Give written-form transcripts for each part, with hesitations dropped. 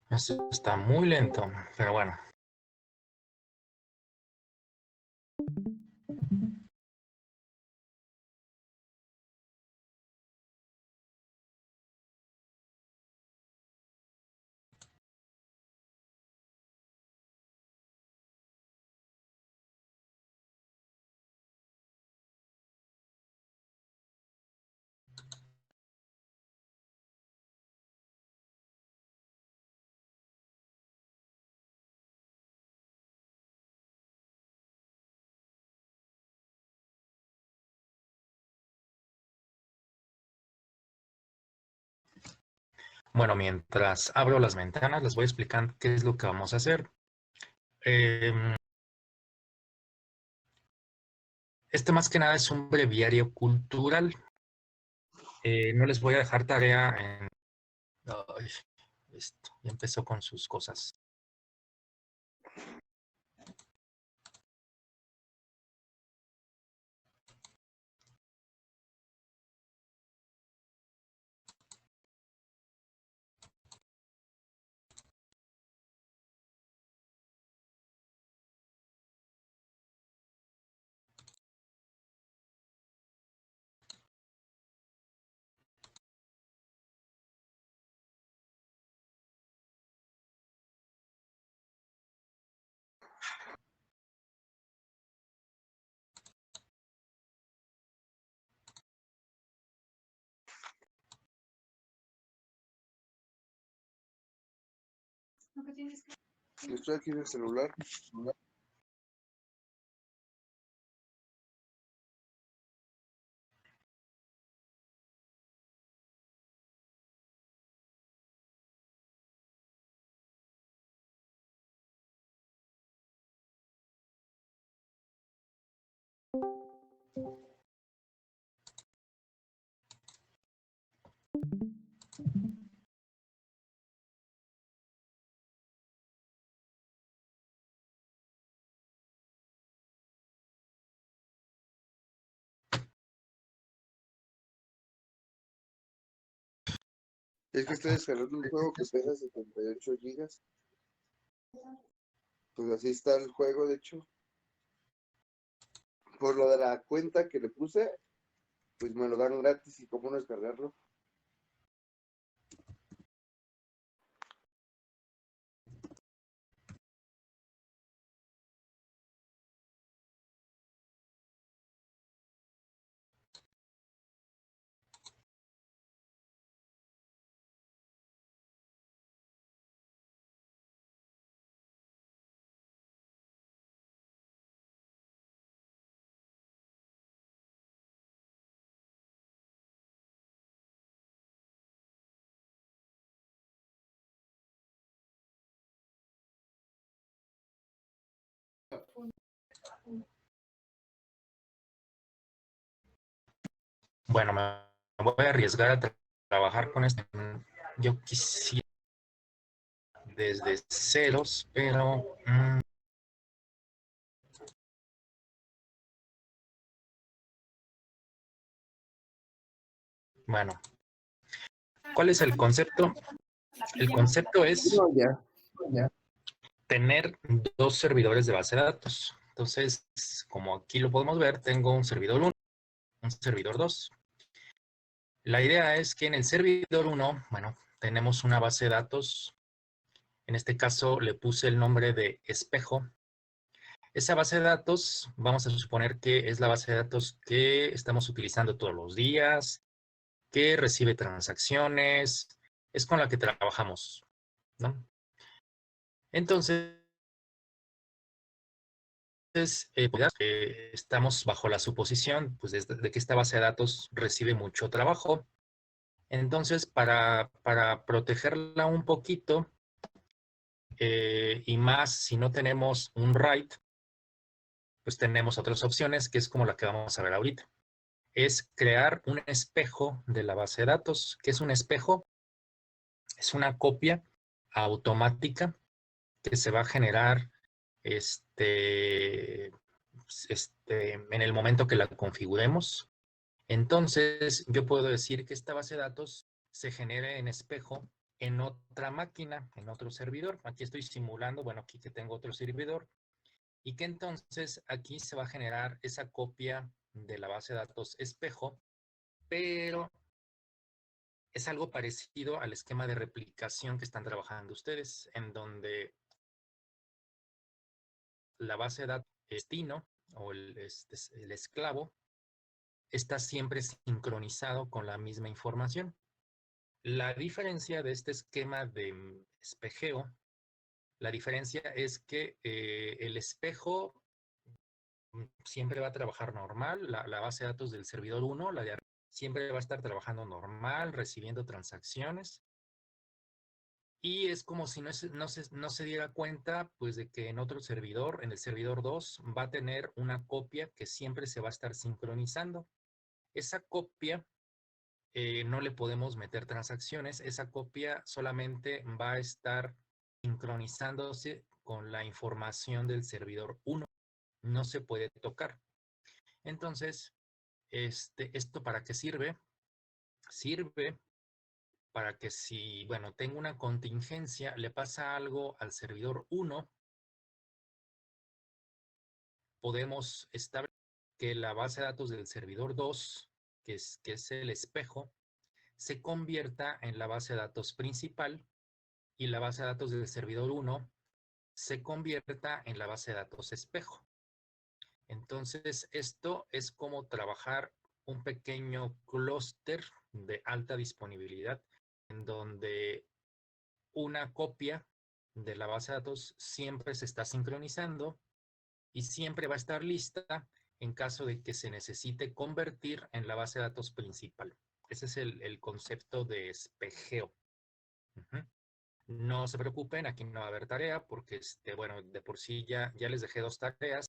Esto está muy lento, pero bueno. Bueno, mientras abro las ventanas, les voy explicando qué es lo que vamos a hacer. Este más que nada es un breviario cultural. No les voy a dejar tarea en... Ay, esto ya empezó con sus cosas. Estoy aquí en el celular. Es que estoy descargando un juego que pesa 78 gigas. Pues así está el juego, de hecho. Por lo de la cuenta que le puse, pues me lo dan gratis y cómo no descargarlo. Bueno, me voy a arriesgar a trabajar con esto. Yo quisiera desde ceros, pero... bueno, ¿cuál es el concepto? El concepto es No, ya. tener dos servidores de base de datos. Entonces, como aquí lo podemos ver, tengo un servidor 1, un servidor 2. La idea es que en el servidor 1, bueno, tenemos una base de datos. En este caso le puse el nombre de espejo. Esa base de datos, vamos a suponer que es la base de datos que estamos utilizando todos los días, que recibe transacciones, es con la que trabajamos, ¿no? Entonces, estamos bajo la suposición pues, de que esta base de datos recibe mucho trabajo. Entonces, para protegerla un poquito, y más si no tenemos un write, pues tenemos otras opciones, que es como la que vamos a ver ahorita. Es crear un espejo de la base de datos. ¿Qué es un espejo? Es una copia automática que se va a generar en el momento que la configuremos. Entonces, yo puedo decir que esta base de datos se genere en espejo en otra máquina, en otro servidor. Aquí estoy simulando, bueno, aquí que tengo otro servidor, y que entonces aquí se va a generar esa copia de la base de datos espejo, pero es algo parecido al esquema de replicación que están trabajando ustedes, en donde la base de datos destino o el esclavo está siempre sincronizado con la misma información. La diferencia de este esquema de espejeo, la diferencia es que el espejo siempre va a trabajar normal, la base de datos del servidor 1, la de arriba, siempre va a estar trabajando normal, recibiendo transacciones, y es como si no se diera cuenta pues de que en otro servidor, en el servidor 2, va a tener una copia que siempre se va a estar sincronizando. Esa copia no le podemos meter transacciones, esa copia solamente va a estar sincronizándose con la información del servidor 1, no se puede tocar. Entonces, ¿esto para qué sirve? Sirve para que si, bueno, tengo una contingencia, le pasa algo al servidor 1, podemos establecer que la base de datos del servidor 2, que es el espejo, se convierta en la base de datos principal, y la base de datos del servidor 1 se convierta en la base de datos espejo. Entonces, esto es como trabajar un pequeño clúster de alta disponibilidad, en donde una copia de la base de datos siempre se está sincronizando y siempre va a estar lista en caso de que se necesite convertir en la base de datos principal. Ese es el concepto de espejeo. Uh-huh. No se preocupen, aquí no va a haber tarea porque, bueno, de por sí ya les dejé 2 tareas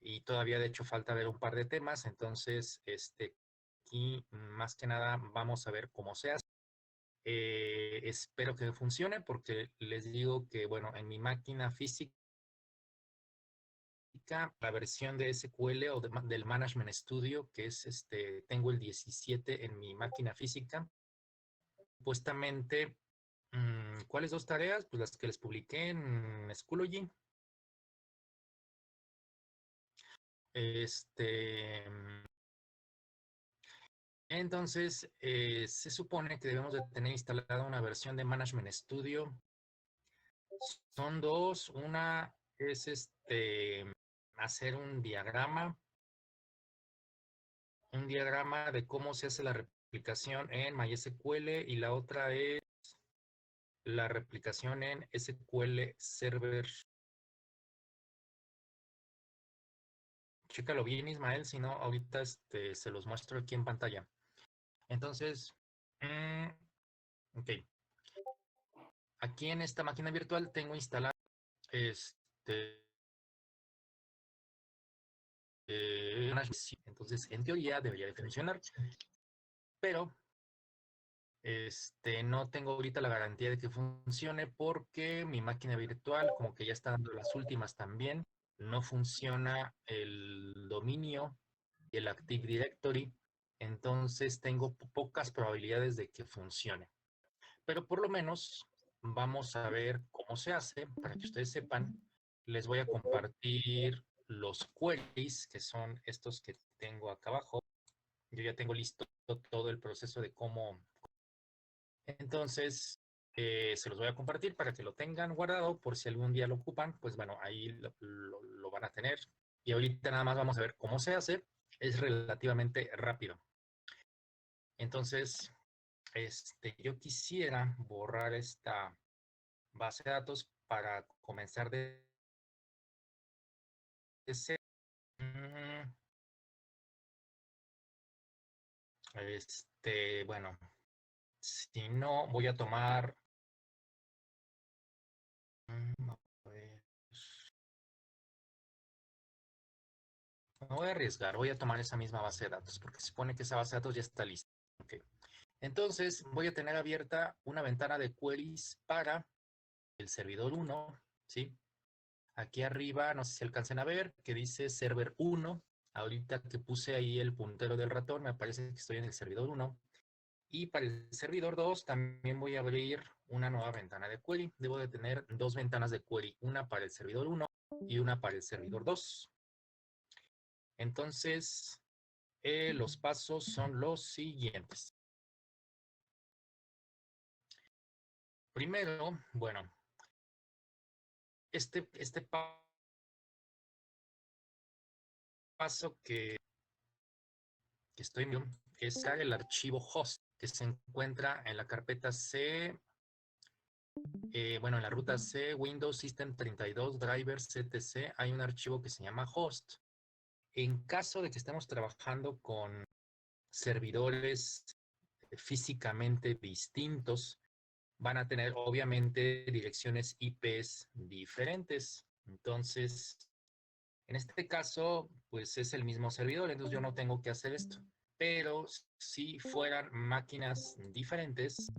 y todavía de hecho falta ver un par de temas, entonces, aquí más que nada vamos a ver cómo se hace. Espero que funcione porque les digo que, bueno, en mi máquina física, la versión de SQL o del Management Studio, que es tengo el 17 en mi máquina física, supuestamente, ¿cuáles 2 tareas? Pues las que les publiqué en Schoology. Entonces, se supone que debemos de tener instalada una versión de Management Studio. Son 2. Una es hacer un diagrama de cómo se hace la replicación en MySQL, y la otra es la replicación en SQL Server. Chécalo bien, Ismael, si no, ahorita se los muestro aquí en pantalla. Entonces, ok. Aquí en esta máquina virtual tengo instalado entonces en teoría debería de funcionar, pero no tengo ahorita la garantía de que funcione porque mi máquina virtual como que ya está dando las últimas también, no funciona el dominio y el Active Directory, entonces tengo pocas probabilidades de que funcione. Pero por lo menos vamos a ver cómo se hace. Para que ustedes sepan, les voy a compartir los queries, que son estos que tengo acá abajo. Yo ya tengo listo todo el proceso de cómo. Entonces, se los voy a compartir para que lo tengan guardado por si algún día lo ocupan. Pues bueno, ahí lo van a tener. Y ahorita nada más vamos a ver cómo se hace. Es relativamente rápido. Entonces, yo quisiera borrar esta base de datos para comenzar de cero. Bueno, si no, voy a tomar. A ver, me voy a arriesgar, voy a tomar esa misma base de datos, porque se supone que esa base de datos ya está lista. Okay. Entonces voy a tener abierta una ventana de queries para el servidor 1, ¿sí? Aquí arriba, no sé si alcancen a ver, que dice server 1. Ahorita que puse ahí el puntero del ratón, me parece que estoy en el servidor 1. Y para el servidor 2 también voy a abrir una nueva ventana de query. Debo de tener dos ventanas de query, una para el servidor 1 y una para el servidor 2. Entonces, los pasos son los siguientes. Primero, bueno, este paso que estoy viendo es el archivo host que se encuentra en la carpeta C, bueno, en la ruta C, Windows System 32, Drivers, etc. Hay un archivo que se llama host. En caso de que estemos trabajando con servidores físicamente distintos, van a tener obviamente direcciones IPs diferentes. Entonces, en este caso, pues es el mismo servidor, entonces yo no tengo que hacer esto. Pero si fueran máquinas diferentes,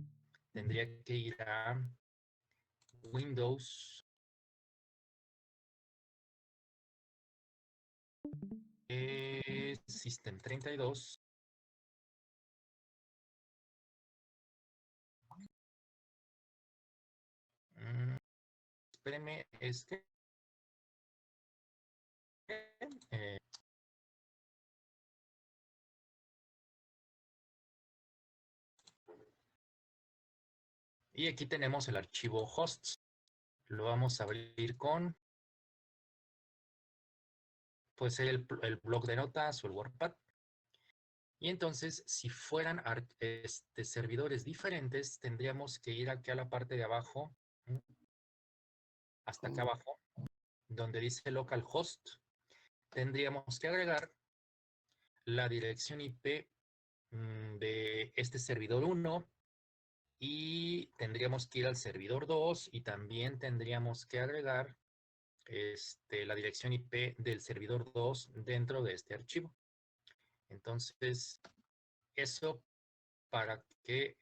tendría que ir a Windows System 32. Espérenme, es que eh, y aquí tenemos el archivo hosts. Lo vamos a abrir con pues el blog de notas o el WordPad. Y entonces, si fueran servidores diferentes, tendríamos que ir aquí a la parte de abajo, hasta acá abajo, donde dice localhost. Tendríamos que agregar la dirección IP de este servidor 1 y tendríamos que ir al servidor 2 y también tendríamos que agregar la dirección IP del servidor 2 dentro de este archivo. Entonces, eso para que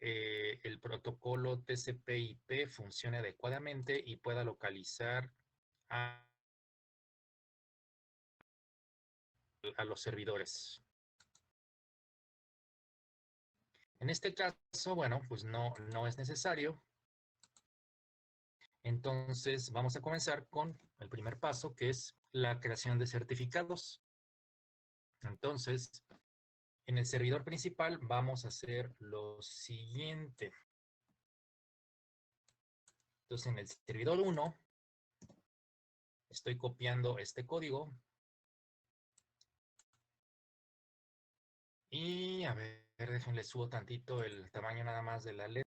el protocolo TCP/IP funcione adecuadamente y pueda localizar a los servidores. En este caso, bueno, pues no es necesario. Entonces, vamos a comenzar con el primer paso, que es la creación de certificados. Entonces, en el servidor principal vamos a hacer lo siguiente. Entonces, en el servidor 1, estoy copiando este código. Y a ver, déjenle subo tantito el tamaño nada más de la letra.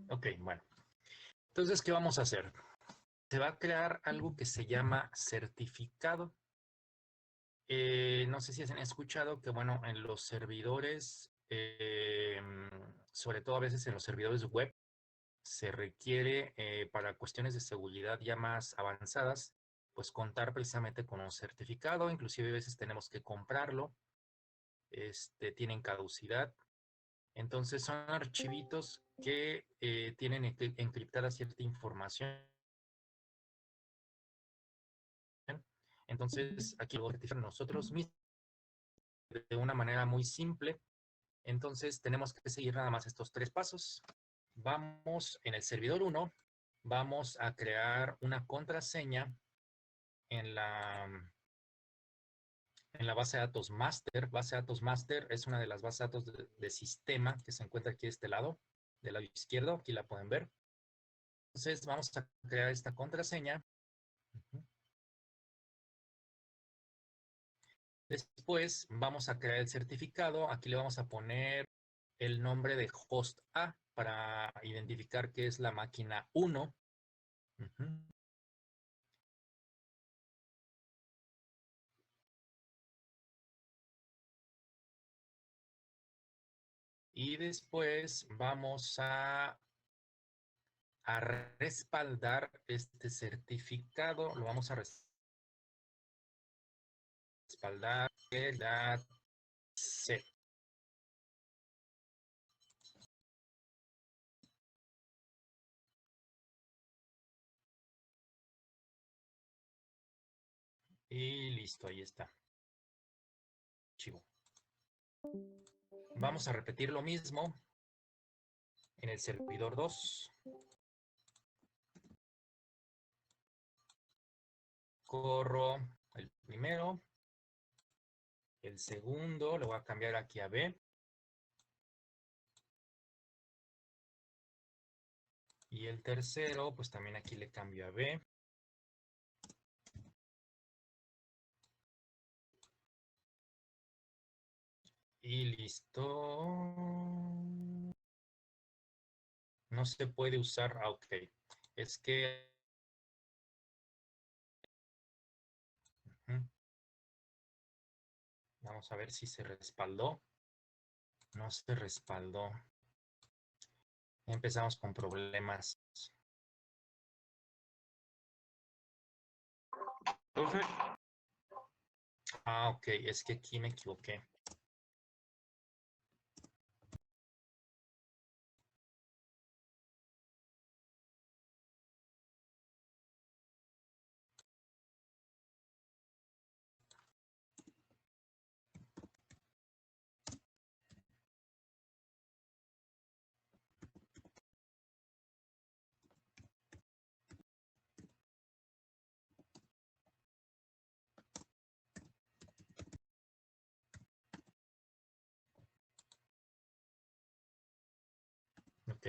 Ok, bueno. Entonces, ¿qué vamos a hacer? Se va a crear algo que se llama certificado. No sé si han escuchado que, bueno, en los servidores, sobre todo a veces en los servidores web, se requiere para cuestiones de seguridad ya más avanzadas, pues contar precisamente con un certificado. Inclusive a veces tenemos que comprarlo. Tienen caducidad. Entonces son archivitos que tienen encriptada cierta información. Entonces aquí lo certificamos nosotros mismos de una manera muy simple. Entonces tenemos que seguir nada más estos tres pasos. Vamos en el servidor 1, vamos a crear una contraseña en la en la base de datos master. Base de datos master es una de las bases de datos de sistema que se encuentra aquí de este lado, del lado izquierdo. Aquí la pueden ver. Entonces vamos a crear esta contraseña. Después vamos a crear el certificado. Aquí le vamos a poner el nombre de host A para identificar que es la máquina 1. Y después vamos a respaldar este certificado. Lo vamos a respaldar en la C. Y listo, ahí está. Archivo. Vamos a repetir lo mismo en el servidor 2. Corro el primero. El segundo lo voy a cambiar aquí a B. Y el tercero, pues también aquí le cambio a B. Y listo. No se puede usar. Ah, ok. Es que... Vamos a ver si se respaldó. No se respaldó. Empezamos con problemas. Profe, Ah, ok. Es que aquí me equivoqué. Ok.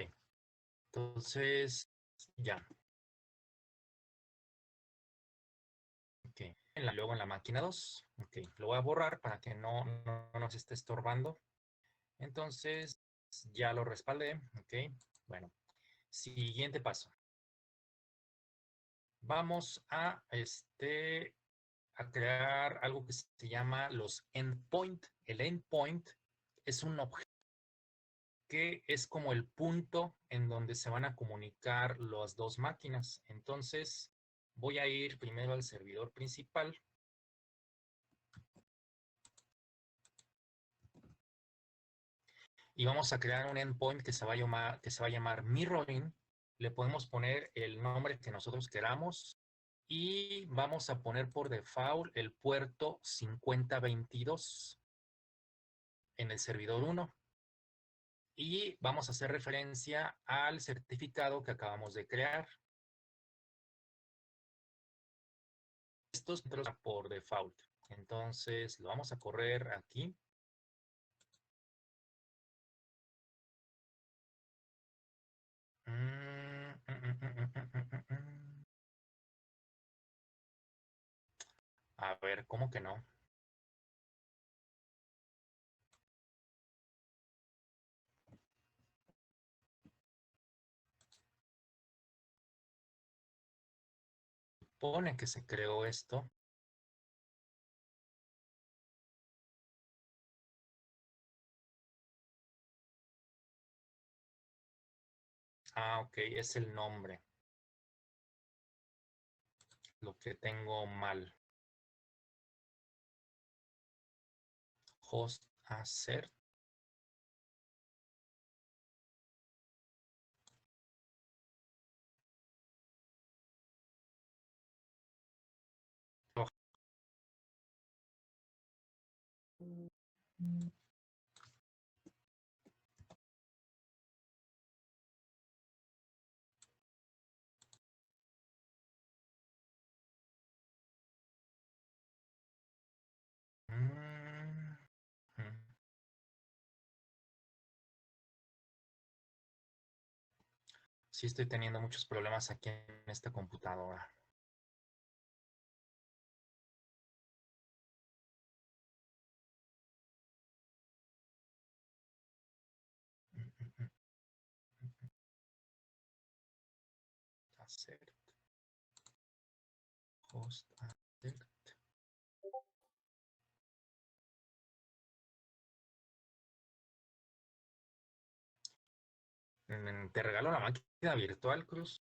Entonces, ya. Ok. Luego en la máquina 2. Ok. Lo voy a borrar para que no nos esté estorbando. Entonces, ya lo respaldé. Ok. Bueno. Siguiente paso. Vamos a, a crear algo que se llama los endpoint. El endpoint es un objeto que es como el punto en donde se van a comunicar las dos máquinas. Entonces, voy a ir primero al servidor principal. Y vamos a crear un endpoint que se va a llamar mirroring. Le podemos poner el nombre que nosotros queramos. Y vamos a poner por default el puerto 5022 en el servidor 1. Y vamos a hacer referencia al certificado que acabamos de crear. Estos por default. Entonces lo vamos a correr aquí. A ver, ¿cómo que no? Supone que se creó esto. Ah, ok, es el nombre. Lo que tengo mal. Host hacer. Sí estoy teniendo muchos problemas aquí en esta computadora. Accept. Host accept. Te regalo la máquina virtual, Cruz.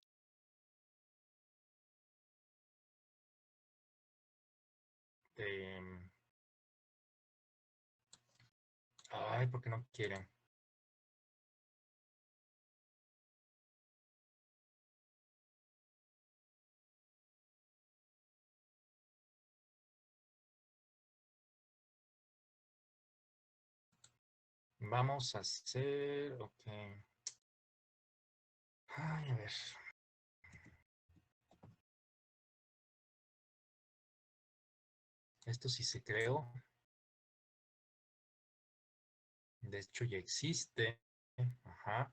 Ay, ¿por qué no quieren? Vamos a hacer, ok. Ay, a ver. Esto sí se creó. De hecho, ya existe. Ajá.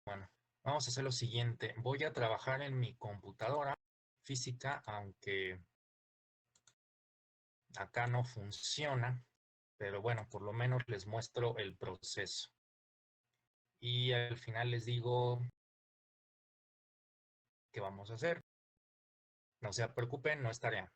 Bueno, vamos a hacer lo siguiente. Voy a trabajar en mi computadora física, aunque acá no funciona. Pero bueno, por lo menos les muestro el proceso. Y al final les digo qué vamos a hacer. No se preocupen, no es tarea.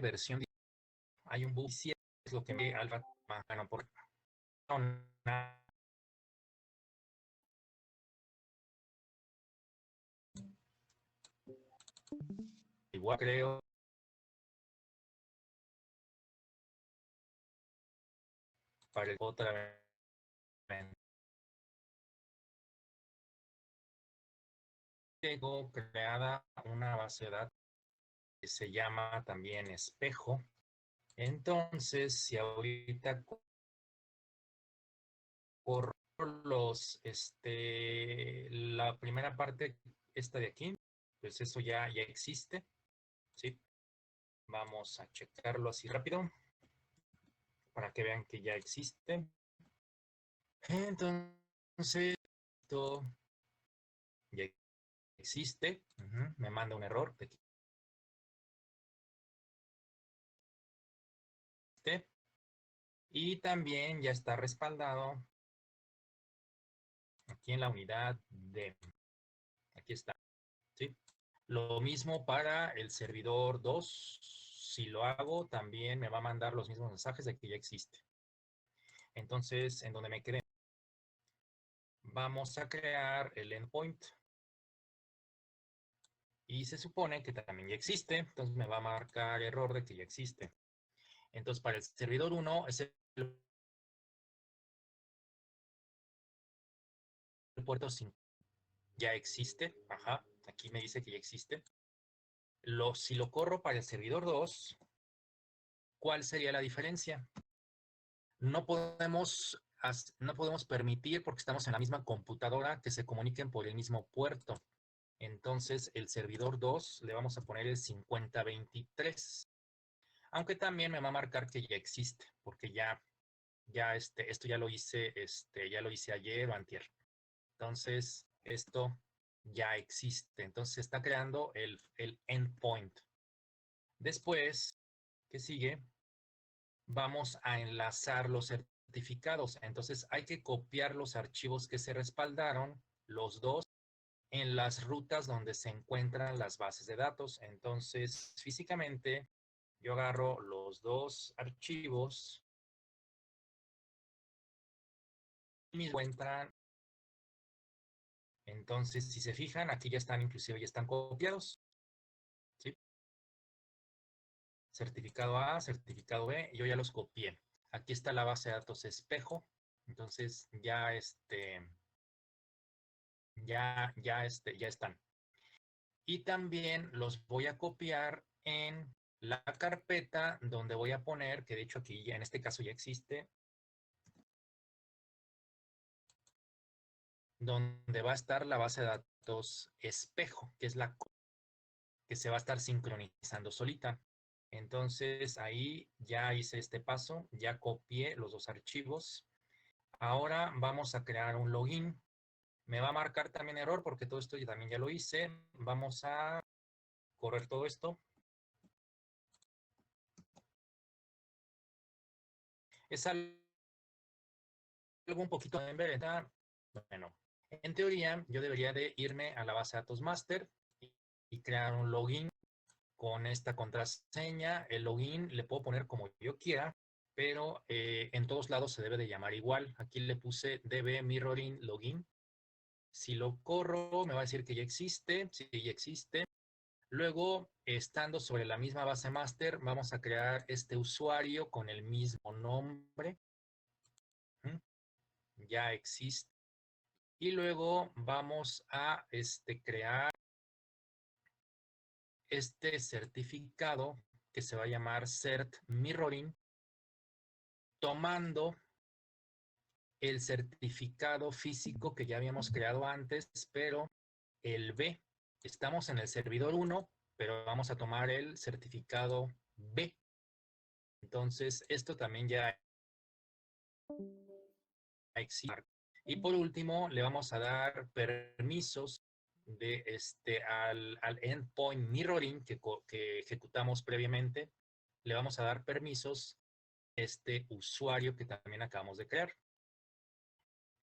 Versión hay un bug, si es lo que me alfa bueno, por igual creo para otra vez. Tengo creada una base de datos que se llama también espejo. Entonces, si ahorita por la primera parte, esta de aquí, pues eso ya existe, ¿sí? Vamos a checarlo así rápido para que vean que ya existe. Entonces, esto ya existe. Me manda un error. Y también ya está respaldado aquí en la unidad de... Aquí está. ¿Sí? Lo mismo para el servidor 2. Si lo hago, también me va a mandar los mismos mensajes de que ya existe. Entonces, en donde me quede, vamos a crear el endpoint. Y se supone que también ya existe. Entonces me va a marcar error de que ya existe. Entonces, para el servidor 1 es el puerto 5. Ya existe. Ajá. Aquí me dice que ya existe. Si lo corro para el servidor 2, ¿cuál sería la diferencia? No podemos permitir, porque estamos en la misma computadora, que se comuniquen por el mismo puerto. Entonces, el servidor 2 le vamos a poner el 5023. Aunque también me va a marcar que ya existe, porque esto ya lo hice ayer o antier. Entonces, esto ya existe. Entonces, se está creando el endpoint. Después, ¿qué sigue? Vamos a enlazar los certificados. Entonces, hay que copiar los archivos que se respaldaron, los dos, en las rutas donde se encuentran las bases de datos. Entonces, físicamente, yo agarro los dos archivos y me encuentran. Entonces, si se fijan, aquí ya están, inclusive ya están copiados. ¿Sí? Certificado A, certificado B, yo ya los copié. Aquí está la base de datos espejo. Entonces, ya están. Y también los voy a copiar en la carpeta donde voy a poner, que de hecho aquí ya en este caso ya existe, donde va a estar la base de datos espejo, que es la que se va a estar sincronizando solita. Entonces ahí ya hice este paso, ya copié los dos archivos. Ahora vamos a crear un login. Me va a marcar también error porque todo esto yo también ya lo hice. Vamos a correr todo esto. Es algo un poquito en vereda. Bueno, en teoría yo debería de irme a la base de datos master y crear un login con esta contraseña. El login le puedo poner como yo quiera, pero en todos lados se debe de llamar igual. Aquí le puse db mirroring login. Si lo corro, me va a decir que ya existe. Sí, ya existe. Luego, estando sobre la misma base master, vamos a crear este usuario con el mismo nombre. Ya existe. Y luego vamos a crear este certificado que se va a llamar Cert Mirroring, tomando el certificado físico que ya habíamos creado antes, pero el B. Estamos en el servidor 1, pero vamos a tomar el certificado B. Entonces, esto también ya existe. Y por último, le vamos a dar permisos de al endpoint mirroring que ejecutamos previamente. Le vamos a dar permisos a este usuario que también acabamos de crear.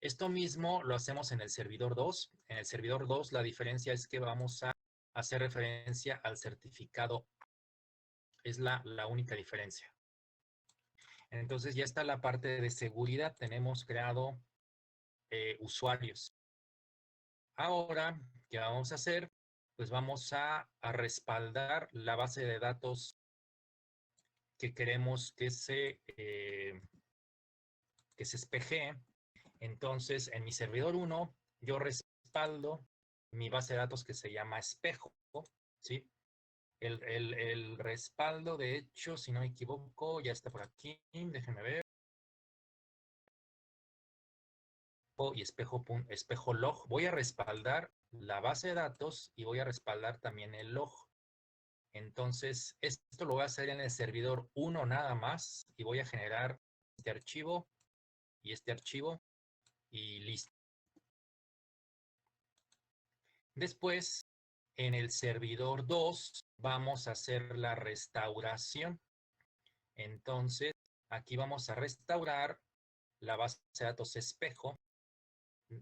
Esto mismo lo hacemos en el servidor 2. En el servidor 2 la diferencia es que vamos a hacer referencia al certificado. Es la única diferencia. Entonces ya está la parte de seguridad. Tenemos creado usuarios. Ahora, ¿qué vamos a hacer? Pues vamos a respaldar la base de datos que queremos que se espejee. Entonces, en mi servidor 1, yo respaldo mi base de datos que se llama espejo, ¿sí? El respaldo, de hecho, si no me equivoco, ya está por aquí. Déjenme ver. Y espejo log. Voy a respaldar la base de datos y voy a respaldar también el log. Entonces, esto lo voy a hacer en el servidor 1 nada más y voy a generar este archivo y listo. Después, en el servidor 2 vamos a hacer la restauración. Entonces, aquí vamos a restaurar la base de datos espejo,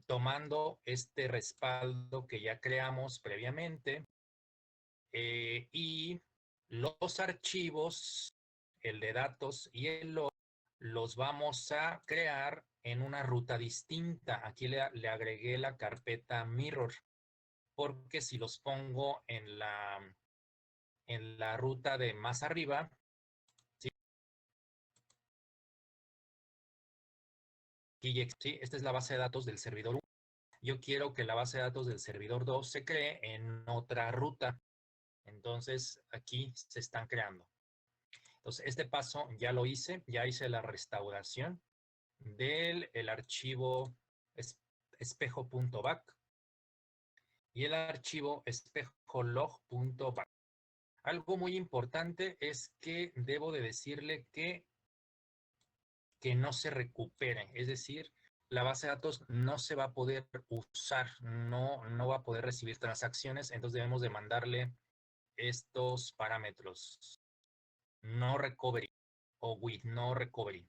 tomando este respaldo que ya creamos previamente y los archivos, el de datos y el log, los vamos a crear en una ruta distinta. Aquí le agregué la carpeta mirror, porque si los pongo en la ruta de más arriba, ¿sí? ¿Sí? Esta es la base de datos del servidor 1. Yo quiero que la base de datos del servidor 2 se cree en otra ruta. Entonces, aquí se están creando. Entonces, este paso ya lo hice, ya hice la restauración del archivo espejo.back y el archivo espejolog.back. Algo muy importante es que debo de decirle que no se recupere, es decir, la base de datos no se va a poder usar, no va a poder recibir transacciones, entonces debemos de mandarle estos parámetros, no recovery o with no recovery,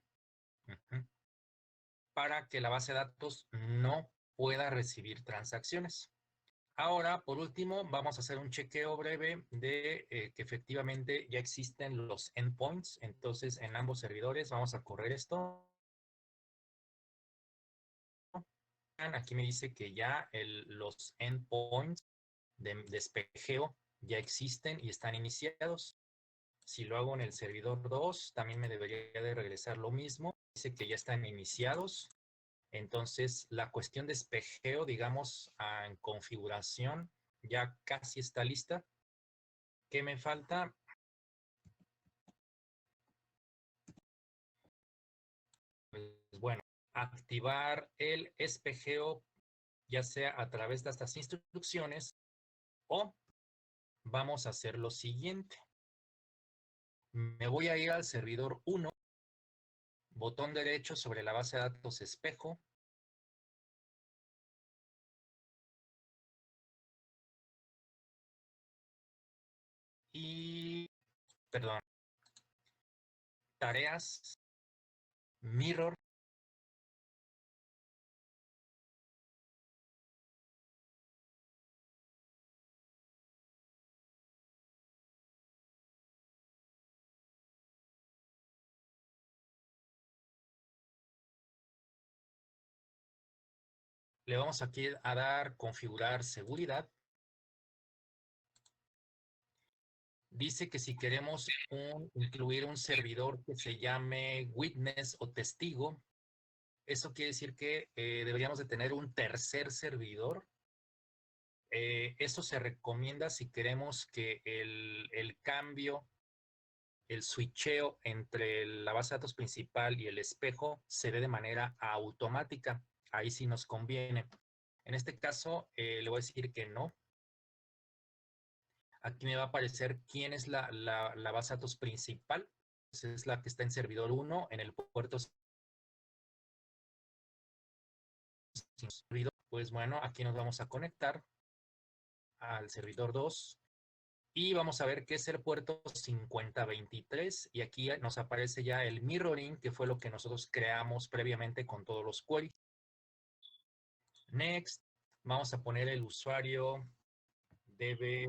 para que la base de datos no pueda recibir transacciones. Ahora, por último, vamos a hacer un chequeo breve de que efectivamente ya existen los endpoints. Entonces, en ambos servidores vamos a correr esto. Aquí me dice que ya los endpoints de espejeo ya existen y están iniciados. Si lo hago en el servidor 2, también me debería de regresar lo mismo. Dice que ya están iniciados. Entonces, la cuestión de espejeo, digamos, en configuración, ya casi está lista. ¿Qué me falta? Pues bueno, activar el espejeo, ya sea a través de estas instrucciones, o vamos a hacer lo siguiente. Me voy a ir al servidor 1, botón derecho sobre la base de datos espejo. Y, perdón, tareas, mirror. Le vamos aquí a dar configurar seguridad. Dice que si queremos incluir un servidor que se llame witness o testigo, eso quiere decir que deberíamos de tener un tercer servidor. Eso se recomienda si queremos que el cambio, el switcheo entre la base de datos principal y el espejo se dé de manera automática. Ahí sí nos conviene. En este caso, le voy a decir que no. Aquí me va a aparecer quién es la base de datos principal. Pues es la que está en servidor 1, en el puerto. Pues bueno, aquí nos vamos a conectar al servidor 2 y vamos a ver qué es el puerto 5023 y aquí nos aparece ya el mirroring, que fue lo que nosotros creamos previamente con todos los queries. Next, vamos a poner el usuario debe,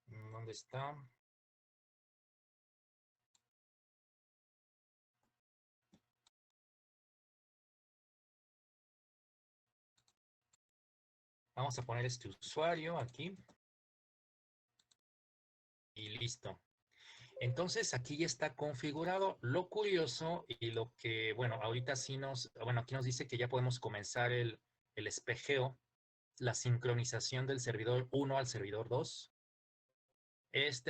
¿dónde está? Vamos a poner este usuario aquí y listo. Entonces aquí ya está configurado. Lo curioso y lo que, bueno, ahorita sí aquí nos dice que ya podemos comenzar el espejeo, la sincronización del servidor 1 al servidor 2.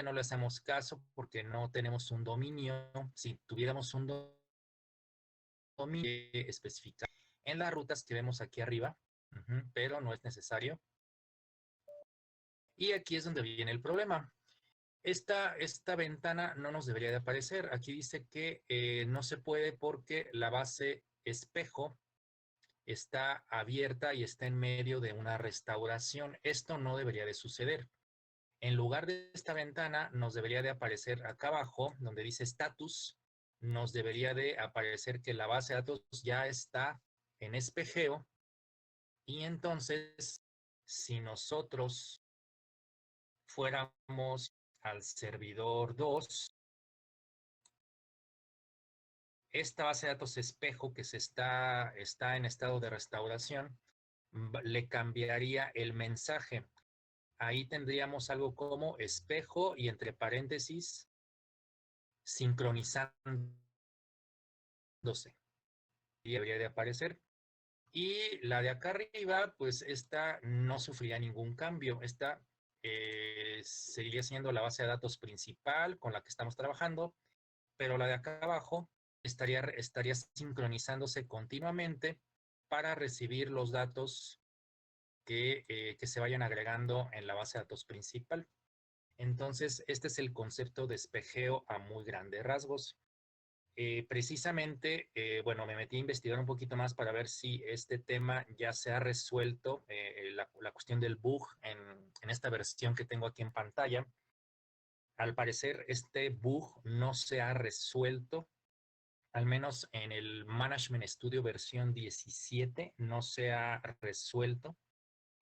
No le hacemos caso porque no tenemos un dominio. Si tuviéramos un dominio especificado en las rutas que vemos aquí arriba, pero no es necesario. Y aquí es donde viene el problema. Esta ventana no nos debería de aparecer. Aquí dice que no se puede porque la base espejo está abierta y está en medio de una restauración. Esto no debería de suceder. En lugar de esta ventana, nos debería de aparecer acá abajo, donde dice status, nos debería de aparecer que la base de datos ya está en espejeo. Y entonces, si nosotros fuéramos al servidor 2, esta base de datos espejo que está en estado de restauración, le cambiaría el mensaje. Ahí tendríamos algo como espejo y entre paréntesis, sincronizándose. Y debería de aparecer. Y la de acá arriba, pues esta no sufriría ningún cambio. Esta seguiría siendo la base de datos principal con la que estamos trabajando, pero la de acá abajo estaría sincronizándose continuamente para recibir los datos que se vayan agregando en la base de datos principal. Entonces, este es el concepto de espejeo a muy grandes rasgos. Precisamente, bueno, me metí a investigar un poquito más para ver si este tema ya se ha resuelto, la cuestión del bug en esta versión que tengo aquí en pantalla. Al parecer, este bug no se ha resuelto, al menos en el Management Studio versión 17 no se ha resuelto.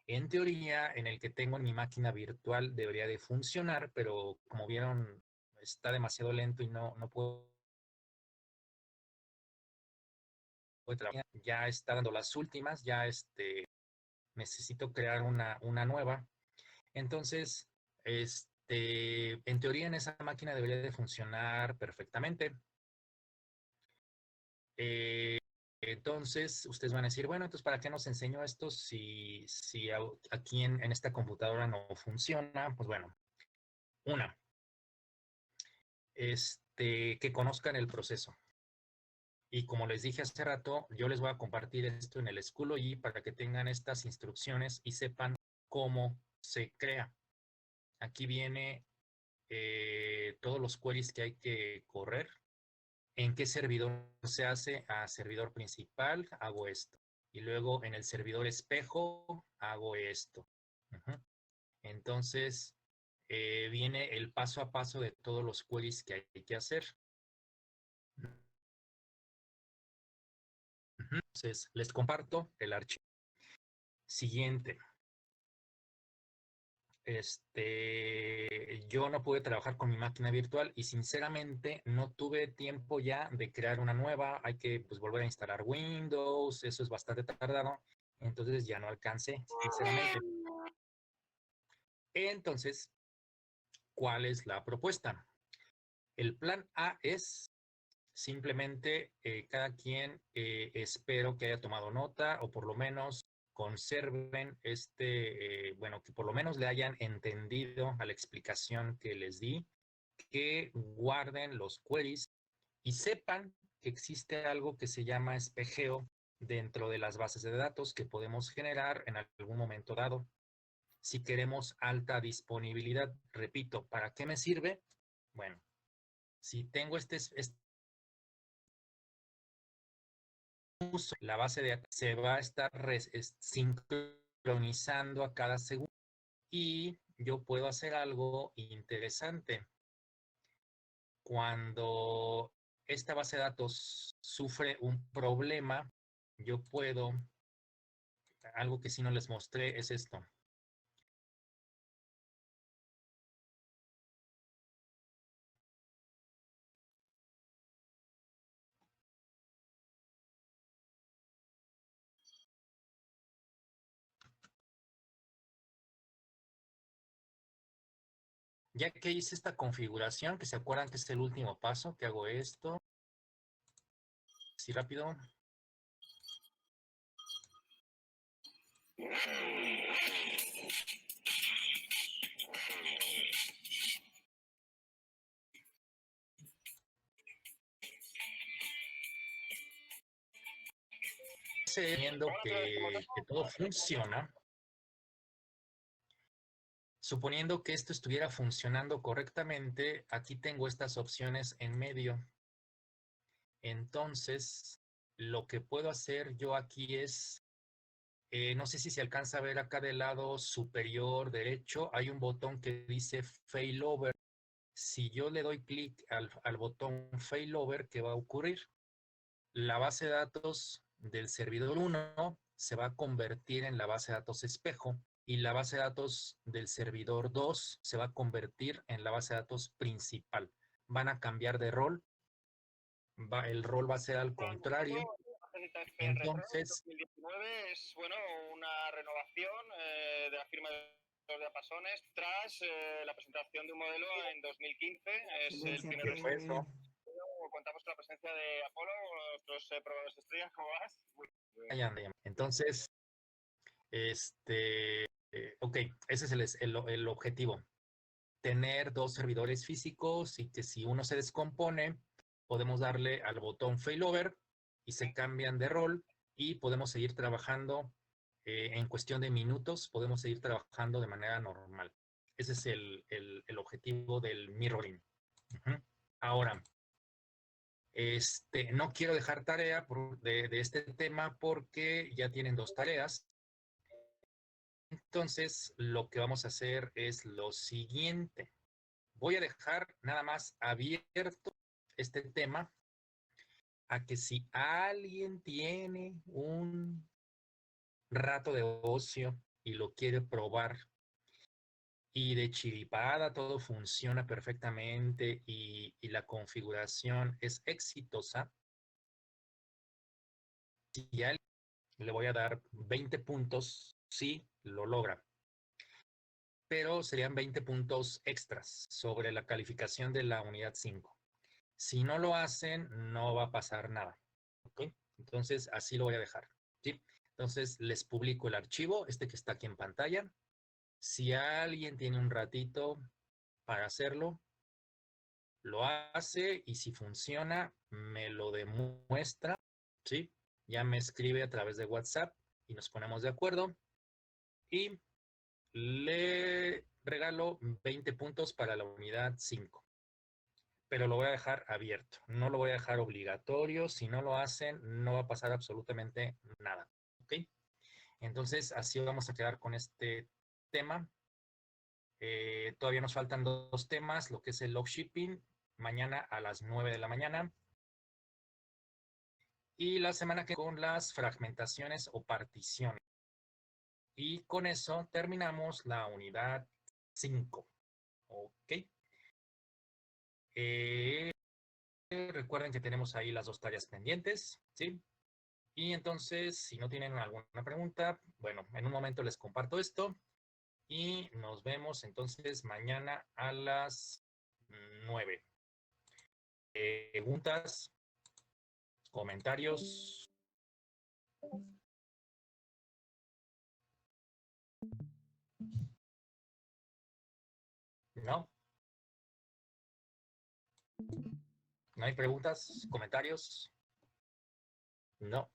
En teoría, en el que tengo en mi máquina virtual debería de funcionar, pero como vieron, está demasiado lento y no puedo trabajar. Ya está dando las últimas, ya necesito crear una nueva. Entonces, en teoría en esa máquina debería de funcionar perfectamente. Entonces, ustedes van a decir, bueno, entonces, ¿para qué nos enseño esto si aquí en esta computadora no funciona? Pues bueno, que conozcan el proceso. Y como les dije hace rato, yo les voy a compartir esto en el Schoology para que tengan estas instrucciones y sepan cómo se crea. Aquí viene todos los queries que hay que correr. ¿En qué servidor se hace? A servidor principal hago esto. Y luego en el servidor espejo hago esto. Entonces, viene el paso a paso de todos los queries que hay que hacer. Entonces, les comparto el archivo. Siguiente. Yo no pude trabajar con mi máquina virtual y sinceramente no tuve tiempo ya de crear una nueva. Hay que pues, volver a instalar Windows, eso es bastante tardado. Entonces ya no alcancé, sinceramente. Entonces, ¿cuál es la propuesta? El plan A es simplemente cada quien, espero que haya tomado nota o por lo menos conserven bueno, que por lo menos le hayan entendido a la explicación que les di, que guarden los queries y sepan que existe algo que se llama espejeo dentro de las bases de datos que podemos generar en algún momento dado. Si queremos alta disponibilidad, repito, ¿para qué me sirve? Bueno, si tengo la base de datos se va a estar sincronizando a cada segundo y yo puedo hacer algo interesante. Cuando esta base de datos sufre un problema, yo puedo, algo que sí no les mostré es esto. Ya que hice esta configuración, que se acuerdan que es el último paso, que hago esto, así rápido. Viendo que todo funciona, suponiendo que esto estuviera funcionando correctamente, aquí tengo estas opciones en medio. Entonces, lo que puedo hacer yo aquí es, no sé si se alcanza a ver acá del lado superior derecho, hay un botón que dice Failover. Si yo le doy clic al botón Failover, ¿qué va a ocurrir? La base de datos del servidor 1 se va a convertir en la base de datos espejo y la base de datos del servidor 2 se va a convertir en la base de datos principal. Van a cambiar de rol. El rol va a ser al contrario. Entonces, 2019 es, bueno, una renovación de la firma de los diapasones tras la presentación de un modelo en 2015. Es el primer eso. Contamos con la presencia de Apolo, nuestros probadores de estrellas. ¿Cómo vas? Entonces, ok, ese es el objetivo. Tener dos servidores físicos y que si uno se descompone, podemos darle al botón Failover y se cambian de rol y podemos seguir trabajando en cuestión de minutos podemos seguir trabajando de manera normal. Ese es el objetivo del mirroring. Ahora, no quiero dejar tarea de este tema porque ya tienen 2 tareas. Entonces, lo que vamos a hacer es lo siguiente. Voy a dejar nada más abierto este tema a que si alguien tiene un rato de ocio y lo quiere probar y de chiripada todo funciona perfectamente y la configuración es exitosa, si alguien le voy a dar 20 puntos si lo logra. Pero serían 20 puntos extras sobre la calificación de la unidad 5. Si no lo hacen, no va a pasar nada. ¿Ok? Entonces, así lo voy a dejar. ¿Sí? Entonces, les publico el archivo, que está aquí en pantalla. Si alguien tiene un ratito para hacerlo, lo hace y si funciona, me lo demuestra. ¿Sí? Ya me escribe a través de WhatsApp y nos ponemos de acuerdo. Y le regalo 20 puntos para la unidad 5. Pero lo voy a dejar abierto. No lo voy a dejar obligatorio. Si no lo hacen, no va a pasar absolutamente nada. ¿Ok? Entonces, así vamos a quedar con este tema. Todavía nos faltan 2 temas, lo que es el log shipping, mañana a las 9 de la mañana. Y la semana que con las fragmentaciones o particiones. Y con eso terminamos la unidad 5. ¿Ok? Recuerden que tenemos ahí las 2 tareas pendientes, ¿sí? Y entonces, si no tienen alguna pregunta, bueno, en un momento les comparto esto y nos vemos entonces mañana a las 9. Preguntas, comentarios. ¿No? ¿No hay preguntas, comentarios? No.